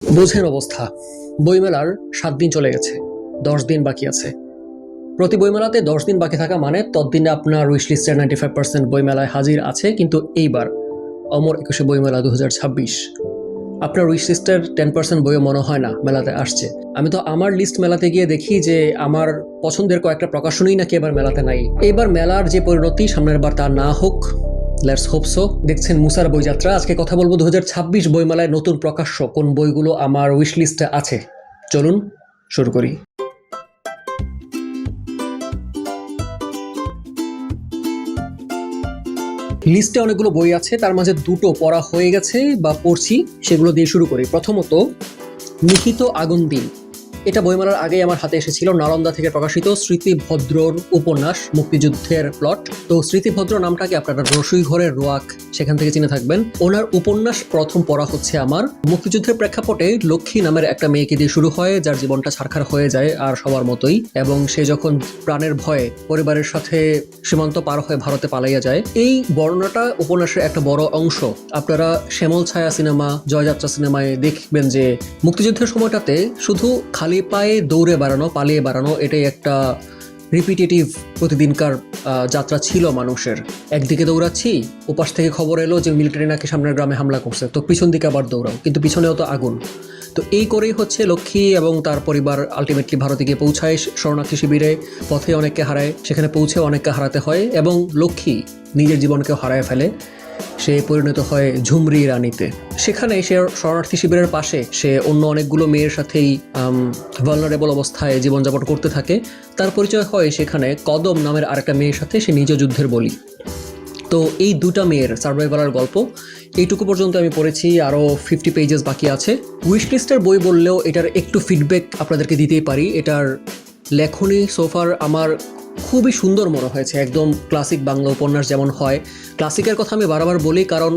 বোঝেন অবস্থা। বইমেলার 7 দিন চলে গেছে, 10 দিন বাকি আছে। প্রতি বইমেলাতে 10 দিন বাকি থাকা মানে ততদিনে আপনার উইশ লিস্টের 95% বইমেলায় হাজির আছে। কিন্তু এইবার অমর 21শে বইমেলা 2026, আপনার উইশ লিস্টের 10% বইও মনে হয় না মেলাতে আসছে। আমি তো আমার লিস্ট মেলাতে গিয়ে দেখি যে আমার পছন্দের কয়েকটা প্রকাশনই নাকি এবার মেলাতে নাই। এইবার মেলার যে পরিণতি সামনের বার তা না হোক, লেটস হোপ সো। দেখছেন মুসার বইযাত্রা। আজকে কথা বলবো 2026 বইমেলায় নতুন প্রকাশ্য কোন বইগুলো আমার উইশ লিস্টে আছে। চলুন শুরু করি। লিস্টে অনেকগুলো বই আছে, তার মাঝে দুটো পড়া হয়ে গেছে বা পড়ছি, সেগুলো দিয়ে শুরু করি। প্রথমত নিহিত আগুন দিন। এটা বইমেলার আগেই আমার হাতে এসেছিল, নালন্দা থেকে প্রকাশিত স্মৃতিভদ্রর উপন্যাস, মুক্তিযুদ্ধের প্লট। তো স্মৃতিভদ্র নামটাকে আপনারা রসুই ঘরের রোয়াক সেখান থেকে চিনে থাকবেন। ওনার উপন্যাস প্রথম পড়া হচ্ছে আমার। মুক্তিযুদ্ধের প্রেক্ষাপটে লক্ষ্মী নামের একটা মেয়েকে দিয়ে শুরু হয়, যার জীবনটা ছারখার হয়ে যায় আর সবার মতোই, এবং সে যখন প্রাণের ভয়ে পরিবারের সাথে সীমান্ত পার হয়ে ভারতে পালাইয়া যায়। এই বর্ণনাটা উপন্যাসের একটা বড় অংশ আপনারা শ্যামল ছায়া সিনেমা, জয়যাত্রা সিনেমায় দেখবেন যে মুক্তিযুদ্ধের সময়টাতে শুধু খালি পায়ে দৌড়ে বেড়ানো, পালিয়ে বেড়ানো, এটাই একটা রিপিটেটিভ প্রতিদিনকার যাত্রা ছিল মানুষের। একদিকে দৌড়াচ্ছি, ওপাশ থেকে খবর এলো যে মিলিটারি নাকি সামনের গ্রামে হামলা করছে, তো পিছন দিকে আবার দৌড়াও, কিন্তু পিছনেও তো আগুন। তো এই করেই হচ্ছে লক্ষ্মী এবং তার পরিবার আলটিমেটলি ভারতে গিয়ে পৌঁছায় শরণার্থী শিবিরে। পথে অনেককে হারায়, সেখানে পৌঁছেও অনেককে হারাতে হয়, এবং লক্ষ্মী নিজের জীবনকেও হারায় ফেলে। সে পরিণত হয় ঝুমরি রানীতে। সেখানে সে শরণার্থী শিবিরের পাশে সে অন্য অনেকগুলো মেয়ের সাথেই ভালনারেবল অবস্থায় জীবনযাপন করতে থাকে। তার পরিচয় হয় সেখানে কদম নামের আরেকটা মেয়ের সাথে, সে নিজ যুদ্ধের বলি। তো এই দুটা মেয়ের সার্ভাইভালের গল্প এইটুকু পর্যন্ত আমি পড়েছি, আরও 50 পেজেস বাকি আছে। উইশ লিস্টের বই বললেও এটার একটু ফিডব্যাক আপনাদেরকে দিতেই পারি। এটার লেখনী সোফার আমার খুবই সুন্দর মনে হয়েছে, একদম ক্লাসিক বাংলা উপন্যাস যেমন হয়। ক্লাসিকের কথা আমি বারবার বলি, কারণ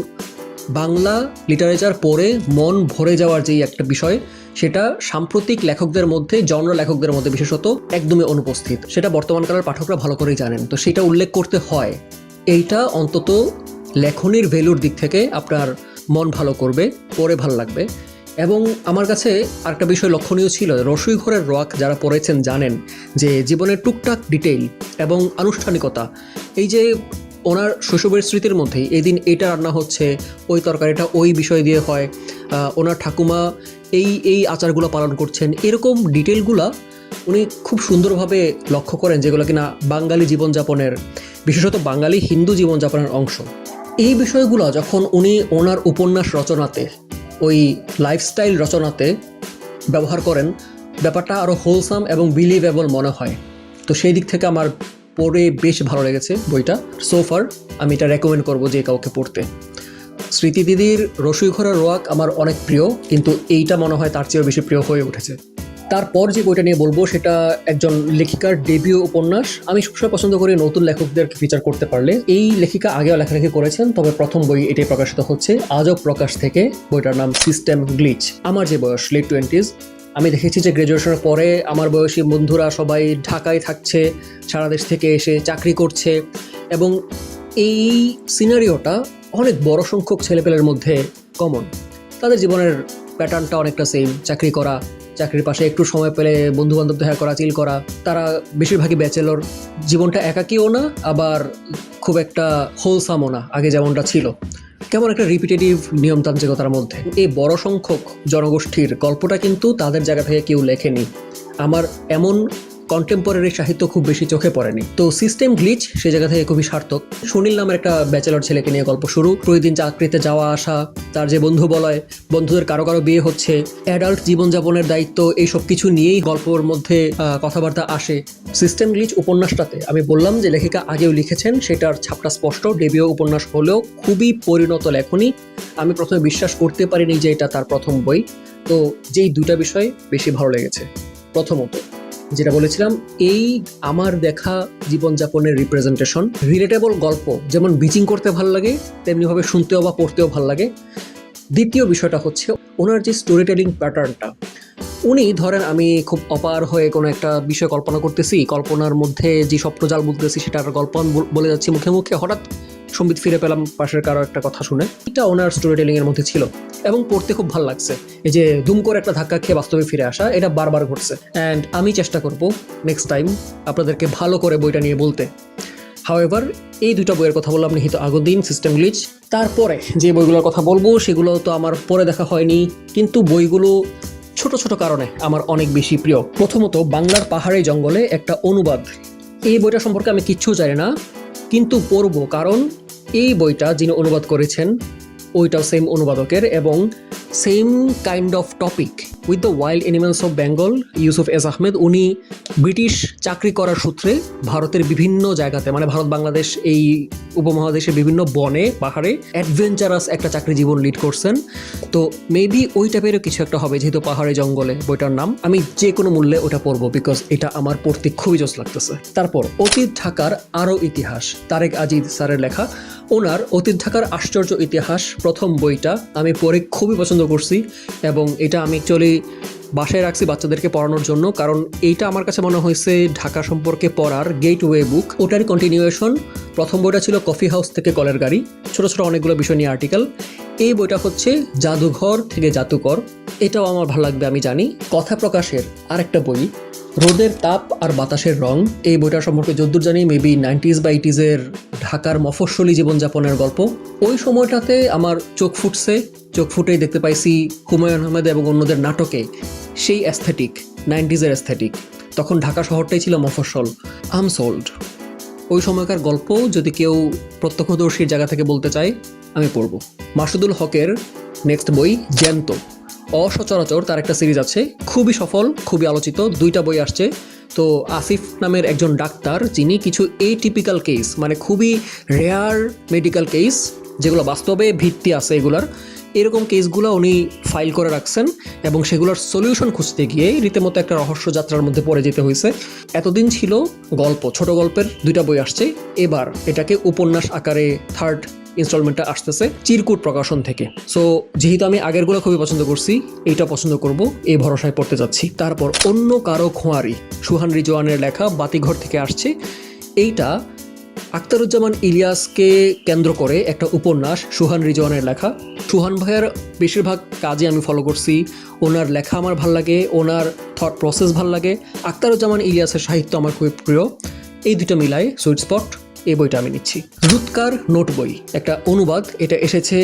বাংলা লিটারেচার পড়ে মন ভরে যাওয়ার যেই একটা বিষয়, সেটা সাম্প্রতিক লেখকদের মধ্যে, জনরা লেখকদের মধ্যে বিশেষত একদমই অনুপস্থিত। সেটা বর্তমানকালের পাঠকরা ভালো করেই জানেন, তো সেটা উল্লেখ করতে হয়। এইটা অন্তত লেখনীর ভ্যালুর দিক থেকে আপনার মন ভালো করবে, পড়ে ভালো লাগবে। এবং আমার কাছে আরেকটা বিষয় লক্ষণীয় ছিল, রসুই ঘরের রোয়াক যারা পড়েছেন জানেন যে জীবনের টুকটাক ডিটেইল এবং আনুষ্ঠানিকতা, এই যে ওনার শৈশবের স্মৃতির মধ্যেই এই দিন এইটা রান্না হচ্ছে, ওই তরকারিটা ওই বিষয় দিয়ে হয়, ওনার ঠাকুমা এই আচারগুলো পালন করছেন, এরকম ডিটেলগুলা উনি খুব সুন্দরভাবে লক্ষ্য করেন, যেগুলো কিনা বাঙালি জীবনযাপনের, বিশেষত বাঙালি হিন্দু জীবনযাপনের অংশ। এই বিষয়গুলো যখন উনি ওনার উপন্যাস রচনাতে, ওই লাইফস্টাইল রচনাতে ব্যবহার করেন, ব্যাপারটা আরও হোলসাম এবং বিলিভেবল মনে হয়। তো সেই দিক থেকে আমার পড়ে বেশ ভালো লেগেছে বইটা। সোফার আমি এটা রেকমেন্ড করবো যে কাউকে পড়তে। স্মৃতি দিদির রসুই ঘরের রোয়াক আমার অনেক প্রিয়, কিন্তু এইটা মনে হয় তার চেয়েও বেশি প্রিয় হয়ে উঠেছে। তারপর যে বইটা নিয়ে বলবো সেটা একজন লেখিকার ডেবিউ উপন্যাস। আমি সবসময় পছন্দ করি নতুন লেখকদেরকে ফিচার করতে পারলে। এই লেখিকা আগেও লেখালেখি করেছেন, তবে প্রথম বই এটাই প্রকাশিত হচ্ছে আজব প্রকাশ থেকে। বইটার নাম সিস্টেম গ্লিচ। আমার যে বয়স লেট 20s, আমি দেখেছি যে গ্র্যাজুয়েশনের পরে আমার বয়সী বন্ধুরা সবাই ঢাকায় থাকছে, সারা দেশ থেকে এসে চাকরি করছে, এবং এই সিনারিওটা অনেক বড় সংখ্যক ছেলেপেলের মধ্যে কমন। তাদের জীবনের প্যাটার্নটা অনেকটা সেম, চাকরি করা, চাকরির পাশে একটু সময় পেলে বন্ধুবান্ধব দেখা করা, চিল করা। তারা বেশিরভাগই ব্যাচেলর, জীবনটা একাকীও না, আবার খুব একটা হোলসামও না আগে যেমনটা ছিল, কেমন একটা রিপিটেটিভ নিয়মতান্ত্রিকতার মধ্যে। এই বড় সংখ্যক জনগোষ্ঠীর গল্পটা কিন্তু তাদের জায়গা থেকে কেউ লেখেনি। আমার এমন কন্টেম্পোরারি সাহিত্য খুব বেশি চোখে পড়েনি। তো সিস্টেম গ্লিচ সে জায়গা থেকে খুবই সার্থক। সুনীল নামের একটা ব্যাচেলর ছেলেকে নিয়ে গল্প শুরু। প্রতিদিন চাকরিতে যাওয়া আসা, তার যে বন্ধু বলয়, বন্ধুদের কারো কারো বিয়ে হচ্ছে, অ্যাডাল্ট জীবনযাপনের দায়িত্ব, এই সব কিছু নিয়েই গল্পর মধ্যে কথাবার্তা আসে। সিস্টেম গ্লিচ উপন্যাসটাতে আমি বললাম যে লেখিকা আগেও লিখেছেন, সেটার ছাপটা স্পষ্ট। ডেবিউ উপন্যাস হলেও খুবই পরিণত লেখনী। আমি প্রথমে বিশ্বাস করতে পারিনি যে এটা তার প্রথম বই। তো যেই দুটা বিষয় বেশি ভালো লেগেছে, প্রথমত যেটা বলেছিলাম, এই আমার দেখা জীবনযাপনের রিপ্রেজেন্টেশন, রিলেটেবল গল্প যেমন বিচিং করতে ভালো লাগে, তেমনিভাবে শুনতেও বা পড়তেও ভালো লাগে। দ্বিতীয় বিষয়টা হচ্ছে ওনার যে স্টোরি টেলিং প্যাটার্নটা। উনি ধরেন আমি খুব অপার হয়ে কোনো একটা বিষয় কল্পনা করতেছি, কল্পনার মধ্যে যে স্বপ্নজাল বলতেছি সেটার গল্প আমি বলে যাচ্ছি মুখে মুখে, হঠাৎ সম্বিত ফিরে পেলাম পাশের কারো একটা কথা শুনে। এটা ওনার স্টোরি টেলিং এর মধ্যে ছিল এবং পড়তে খুব ভালো লাগছে। এই যে দুম করে একটা ধাক্কা খেয়ে বাস্তবে ফিরে আসা, এটা বারবার ঘটছে। অ্যান্ড আমি চেষ্টা করব নেক্সট টাইম আপনাদেরকে ভালো করে বইটা নিয়ে বলতে। হাওয়েভার এই দুটো বইয়ের কথা বললাম, নিহিত আগুন, সিস্টেম গ্লিচ। তারপরে যে বইগুলোর কথা বলবো সেগুলো তো আমার পরে দেখা হয়নি, কিন্তু বইগুলো ছোট ছোট কারণে আমার অনেক বেশি প্রিয়। প্রথমত বাংলার পাহাড়ে জঙ্গলে একটা অনুবাদ। এই বইটা সম্পর্কে আমি কিচ্ছু জানি না, কিন্তু পড়বো, কারণ এই বইটা যিনি অনুবাদ করেছেন ওইটাও সেম অনুবাদকের এবং same kind of topic with the wild animals of Bengal. Yusuf S Ahmed, উনি ব্রিটিশ চাকরি করার সূত্রে ভারতের বিভিন্ন জায়গাতে, মানে ভারত বাংলাদেশ এই উপমহাদেশের বিভিন্ন বনে পাহাড়ে অ্যাডভেঞ্চারাস একটা চাকরি জীবন লিড করছেন। তো মেবি ওই টাইপেরও কিছু একটা হবে, যেহেতু পাহাড়ে জঙ্গলে বইটার নাম। আমি যে কোনো মূল্যে ওটা পড়বো, বিকজ এটা আমার পড়তে খুবই জোস লাগতেছে। তারপর অতীত ঢাকার আরও ইতিহাস, তারেক আজিজ স্যারের লেখা। ওনার অতীত ঢাকার আশ্চর্য ইতিহাস প্রথম বইটা আমি পড়ে খুবই পছন্দ করছি এবং এটা আমি অ্যাকচুয়ালি বাসায় রাখছি বাচ্চাদেরকে পড়ানোর জন্য, কারণ এইটা আমার কাছে মনে হয়েছে ঢাকা সম্পর্কে পড়ার গেটওয়ে বুক। ওটারই কন্টিনিউয়েশন। প্রথম বইটা ছিল কফি হাউস থেকে কলের গাড়ি, ছোট ছোট অনেকগুলো বিষয় নিয়ে আর্টিকেল। এই বইটা হচ্ছে জাদুঘর থেকে জাদুকর, এটাও আমার ভালো লাগবে আমি জানি। কথা প্রকাশের আরেকটা বই রোদের তাপ আর বাতাসের রং। এই বইটা সম্পর্কে যদ্দূর জানি মেবি 90s বা 80s ঢাকার মফস্বলী জীবনযাপনের গল্প। ওই সময়টাতে আমার চোখ ফুটেই দেখতে পাইছি হুমায়ুন আহমেদ এবং অন্যদের নাটকে সেই অ্যাস্থেটিক, 90s অ্যাস্থেটিক। তখন ঢাকা শহরটাই ছিল মফস্বল, আনসোল্ড। ওই সময়কার গল্প যদি কেউ প্রত্যক্ষদর্শীর জায়গা থেকে বলতে চায়, আমি পড়ব। মাসুদুল হকের নেক্সট বই জ্যান্ত। অসচরাচর তার একটা সিরিজ আছে, খুবই সফল, খুবই আলোচিত, 2টা বই আসছে। তো আসিফ নামের একজন ডাক্তার, যিনি কিছু এটিপিক্যাল কেস, মানে খুবই রেয়ার মেডিকেল কেস যেগুলো বাস্তবে ভিত্তি আছে এগুলার, এরকম কেসগুলো উনি ফাইল করে রাখছেন এবং সেগুলোর সলিউশন খুঁজতে গিয়ে রীতিমতো একটা রহস্য যাত্রার মধ্যে পড়ে যেতে হয়েছে। এতদিন ছিল গল্প, ছোট গল্পের 2টা বই আসছে, এবার এটাকে উপন্যাস আকারে থার্ড ইনস্টলমেন্টটা আসতেছে চিরকুট প্রকাশন থেকে। সো যেহেতু আমি আগেরগুলো খুবই পছন্দ করছি, এইটা পছন্দ করব, এই ভরসায় পড়তে যাচ্ছি। তারপর অন্য কারো খোঁয়ারি, সুহান রিজওয়ানের লেখা, বাতিঘর থেকে আসছে। এইটা আখতারুজ্জামান ইলিয়াসকে কেন্দ্র করে একটা উপন্যাস, সুহান রিজওয়ানের লেখা। সুহান ভাইয়ের বেশিরভাগ কাজে আমি ফলো করছি, ওনার লেখা আমার ভাল লাগে, ওনার থট প্রসেস ভাল লাগে। আখতারুজ্জামান ইলিয়াসের সাহিত্য আমার খুবই প্রিয়। এই 2টা মিলায় সুইট স্পট, এই বইটা আমি নিচ্ছি। রুৎকার নোট বই, একটা অনুবাদ, এটা এসেছে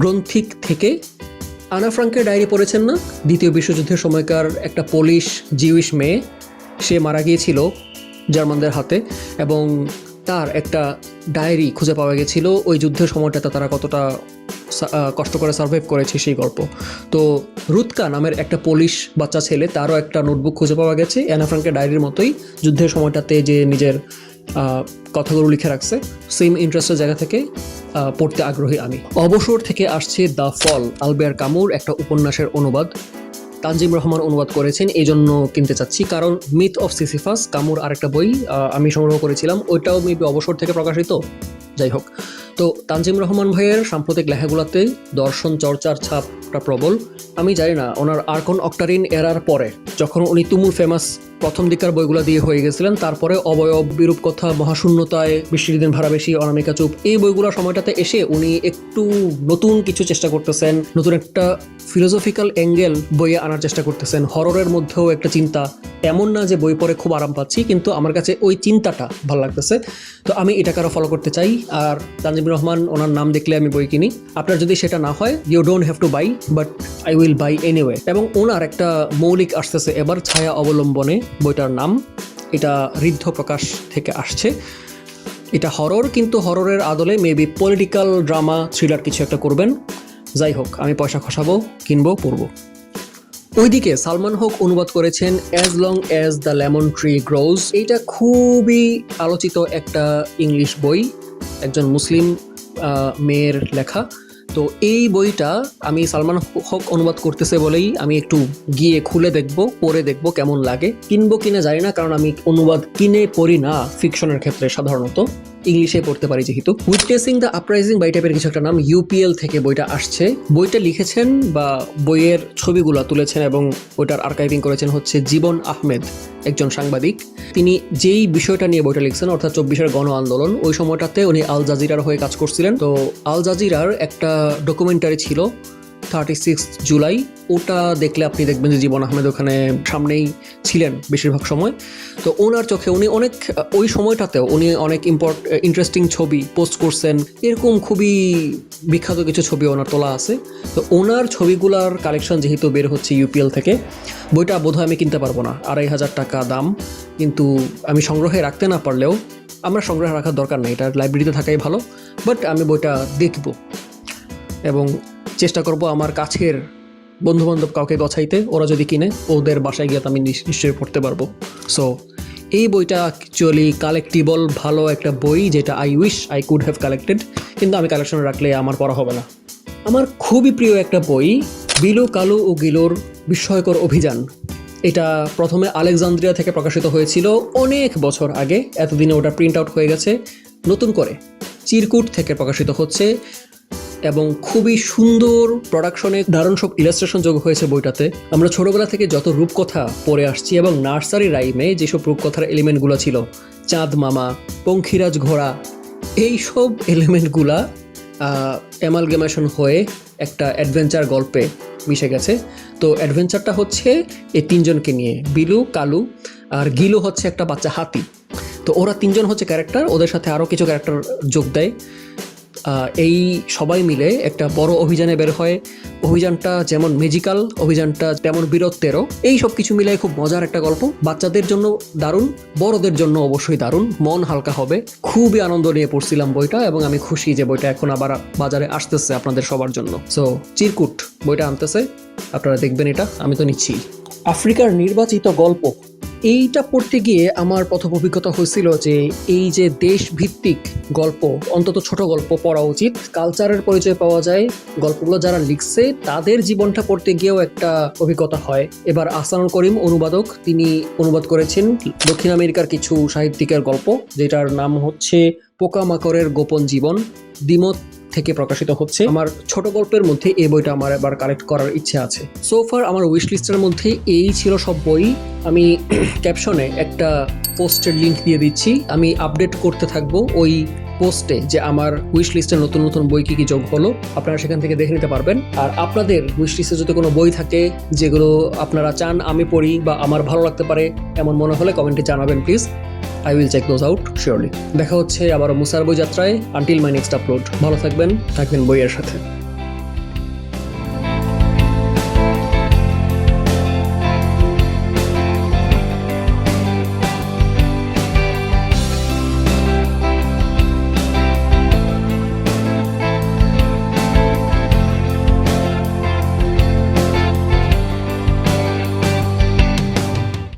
গ্রন্থিক থেকে। আনা ফ্রাঙ্কের ডায়েরি পড়েছেন না? দ্বিতীয় বিশ্বযুদ্ধের সময়কার একটা পোলিশ জিউইশ মেয়ে, সে মারা গিয়েছিল জার্মানদের হাতে এবং তার একটা ডায়েরি খুঁজে পাওয়া গেছিল ওই যুদ্ধের সময়টাতে তারা কতটা কষ্ট করে সার্ভাইভ করেছে সেই গল্প। তো রুৎকা নামের একটা পোলিশ বাচ্চা ছেলে, তারও একটা নোটবুক খুঁজে পাওয়া গেছে অ্যানা ফ্রাঙ্কের ডায়েরির মতোই, যুদ্ধের সময়টাতে যে নিজের কথাগুলো লিখে রাখছে। সেম ইন্টারেস্টের জায়গা থেকে পড়তে আগ্রহী আমি। অবসর থেকে আসছে দ্য ফল, আলবেয়ার কামুর একটা উপন্যাসের অনুবাদ, তানজিম রহমান অনুবাদ করেছেন, এই জন্য কিনতে চাচ্ছি। কারণ মিথ অফ সিসিফাস, কামুর আরেকটা বই আমি সংগ্রহ করেছিলাম, ওইটাও মেবি অবসর থেকে প্রকাশিত। যাই হোক, তো তানজিম রহমান ভাইয়ের সাম্প্রতিক লেখাগুলোতে দর্শন চর্চার ছাপটা প্রবল। আমি জানি না ওনার আর্কন অক্টারিন এরার পরে, যখন উনি তুমুল ফেমাস প্রথম দিককার বইগুলো দিয়ে হয়ে গেছিলেন, তারপরে অবয়ব, বিরূপ কথা, মহাশূন্যতায়, বৃষ্টির দিন ভাড়া বেশি, অনামিকা চুপ, এই বইগুলোর সময়টাতে এসে উনি একটু নতুন কিছু চেষ্টা করতেছেন, নতুন একটা ফিলোসফিক্যাল অ্যাঙ্গেল বইয়ে আনার চেষ্টা করতেছেন। হররের মধ্যেও একটা চিন্তা, এমন না যে বই পড়ে খুব আরাম পাচ্ছি, কিন্তু আমার কাছে ওই চিন্তাটা ভালো লাগতেছে। তো আমি এটাকে আরও ফলো করতে চাই। আর তানজিম রহমান, ওনার নাম দেখলে আমি বই কিনি। আপনার যদি সেটা না হয়, you don't have to buy, but I will buy anyway. এবং ওনার একটা মৌলিক আসতেছে এবার, ছায়া অবলম্বনে বইটার নাম, এটা ঋদ্ধ প্রকাশ থেকে আসছে। এটা হরর, কিন্তু হররের আদলে মেবি পলিটিক্যাল ড্রামা থ্রিলার কিছু একটা করবেন। যাই হোক, আমি পয়সা খসাবো, কিনবো, পড়বো। ওইদিকে সালমান হক অনুবাদ করেছেন as long as the lemon tree grows. এইটা খুবই আলোচিত একটা ইংলিশ বই, একজন মুসলিম মেয়ের লেখা। তো এই বইটা আমি সালমান হক অনুবাদ করতেছে বলেই আমি একটু গিয়ে খুলে দেখবো, পড়ে দেখবো কেমন লাগে। কিনবো কিনা জানি না, কারণ আমি অনুবাদ কিনে পড়ি না ফিকশনের ক্ষেত্রে, সাধারণত ইংলিশে পড়তে পারি যেহেতু। উইটনেসিং দ্য আপরাইজিং বা এই টাইপের কিছু একটা নাম, ইউপিএল থেকে বইটা আসছে। বইটা লিখেছেন বা বইয়ের ছবিগুলো তুলেছেন এবং ওইটার আর্কাইভিং করেছেন হচ্ছে জীবন আহমেদ, একজন সাংবাদিক। তিনি যেই বিষয়টা নিয়ে বইটা লিখছেন অর্থাৎ 24-এর গণ আন্দোলন, ওই সময়টাতে উনি আল জাজিরার হয়ে কাজ করছিলেন। তো আল জাজিরার একটা ডকুমেন্টারি ছিল 36 জুলাই, ওটা দেখলে আপনি দেখবেন যে জীবন আহমেদ ওখানে সামনেই ছিলেন বেশিরভাগ সময়। তো ওনার চোখে উনি অনেক ওই সময়টাতেও উনি অনেক ইন্টারেস্টিং ছবি পোস্ট করছেন, এরকম খুবই বিখ্যাত কিছু ছবি ওনার তোলা আছে। তো ওনার ছবিগুলার কালেকশন যেহেতু বের হচ্ছে ইউপিএল থেকে, বইটা বোধহয় আমি কিনতে পারবো না, 2500 টাকা দাম। কিন্তু আমি সংগ্রহে রাখতে না পারলেও, আমরা সংগ্রহে রাখার দরকার নেই, এটা লাইব্রেরিতে থাকাই ভালো, বাট আমি বইটা দেখব এবং চেষ্টা করব আমার কাছের বন্ধুবান্ধব কাউকে গছাইতে, ওরা যদি কিনে ওদের বাসায় গিয়ে আমি নিশ্চয়ই পড়তে পারবো। সো এই বইটা অ্যাকচুয়ালি কালেক্টিবল ভালো একটা বই, যেটা I wish I could have collected, কিন্তু আমি কালেকশনে রাখলে আমার পড়া হবে না। আমার খুবই প্রিয় একটা বই বিলু, কালু ও গিলোর বিস্ময়কর অভিযান। এটা প্রথমে আলেকজান্দ্রিয়া থেকে প্রকাশিত হয়েছিল অনেক বছর আগে, এতদিনে ওটা প্রিন্ট আউট হয়ে গেছে, নতুন করে চিরকুট থেকে প্রকাশিত হচ্ছে এবং খুবই সুন্দর প্রোডাকশনে দারুণ সব ইলাস্ট্রেশন যোগ হয়েছে বইটাতে। আমরা ছোটবেলা থেকে যত রূপকথা পড়ে আসছি এবং নার্সারি রাইমে যেসব রূপকথার এলিমেন্টগুলো ছিল, চাঁদ মামা, পঙ্খিরাজ ঘোড়া, এই সব এলিমেন্টগুলা অ্যামালগেমেশন হয়ে একটা অ্যাডভেঞ্চার গল্পে মিশে গেছে। তো অ্যাডভেঞ্চারটা হচ্ছে এই তিনজনকে নিয়ে, বিলু, কালু আর গিলু হচ্ছে একটা বাচ্চা হাতি। তো ওরা তিনজন হচ্ছে ক্যারেক্টার, ওদের সাথে আরও কিছু ক্যারেক্টার যোগ দেয়। এই সবাই মিলে একটা বড় অভিযানে বের হয়। অভিযানটা যেমন ম্যাজিক্যাল, অভিযানটা তেমন বীরত্বেরও, এই সব কিছু মিলে খুব মজার একটা গল্প। বাচ্চাদের জন্য দারুণ, বড়দের জন্য অবশ্যই দারুণ, মন হালকা হবে। খুবই আনন্দ নিয়ে পড়ছিলাম বইটা এবং আমি খুশি যে বইটা এখন আবার বাজারে আসতেছে আপনাদের সবার জন্য। সো চিরকুট বইটা আনতেছে, আপনারা দেখবেন এটা, আমি তো নিচ্ছি। আফ্রিকার নির্বাচিত গল্প, এইটা পড়তে গিয়ে আমার প্রথম অভিজ্ঞতা হয়েছিল যে এই যে দেশভিত্তিক গল্প, অন্তত ছোট গল্প পড়া উচিত, কালচারের পরিচয় পাওয়া যায়। গল্পগুলো যারা লিখছে তাদের জীবনটা পড়তে গিয়েও একটা অভিজ্ঞতা হয়। এবার আহসানুল করিম অনুবাদক, তিনি অনুবাদ করেছেন দক্ষিণ আমেরিকার কিছু সাহিত্যিকের গল্প, যেটার নাম হচ্ছে পোকামাকড়ের গোপন জীবন, দ্বিমত থেকে প্রকাশিত হচ্ছে। আমার ছোট গল্পের মধ্যে এই বইটা আমার এবার কালেক্ট করার ইচ্ছে আছে। সো ফার আমার উইশ লিস্টের মধ্যে এই ছিল সব বই। আমি ক্যাপশনে একটা পোস্টের লিঙ্ক দিয়ে দিচ্ছি, আমি আপডেট করতে থাকবো ওই পোস্টে যে আমার উইশ লিস্টে নতুন নতুন বই কি কি যোগ হলো, আপনারা সেখান থেকে দেখে নিতে পারবেন। আর আপনাদের উইশ লিস্টে যদি কোনো বই থাকে যেগুলো আপনারা চান আমি পড়ি বা আমার ভালো লাগতে পারে এমন মনে হলে কমেন্টে জানাবেন please. I will check those out surely. দেখা হচ্ছে আবারও মুসার বই যাত্রায়। Until my next upload, ভালো থাকবেন বইয়ের সাথে।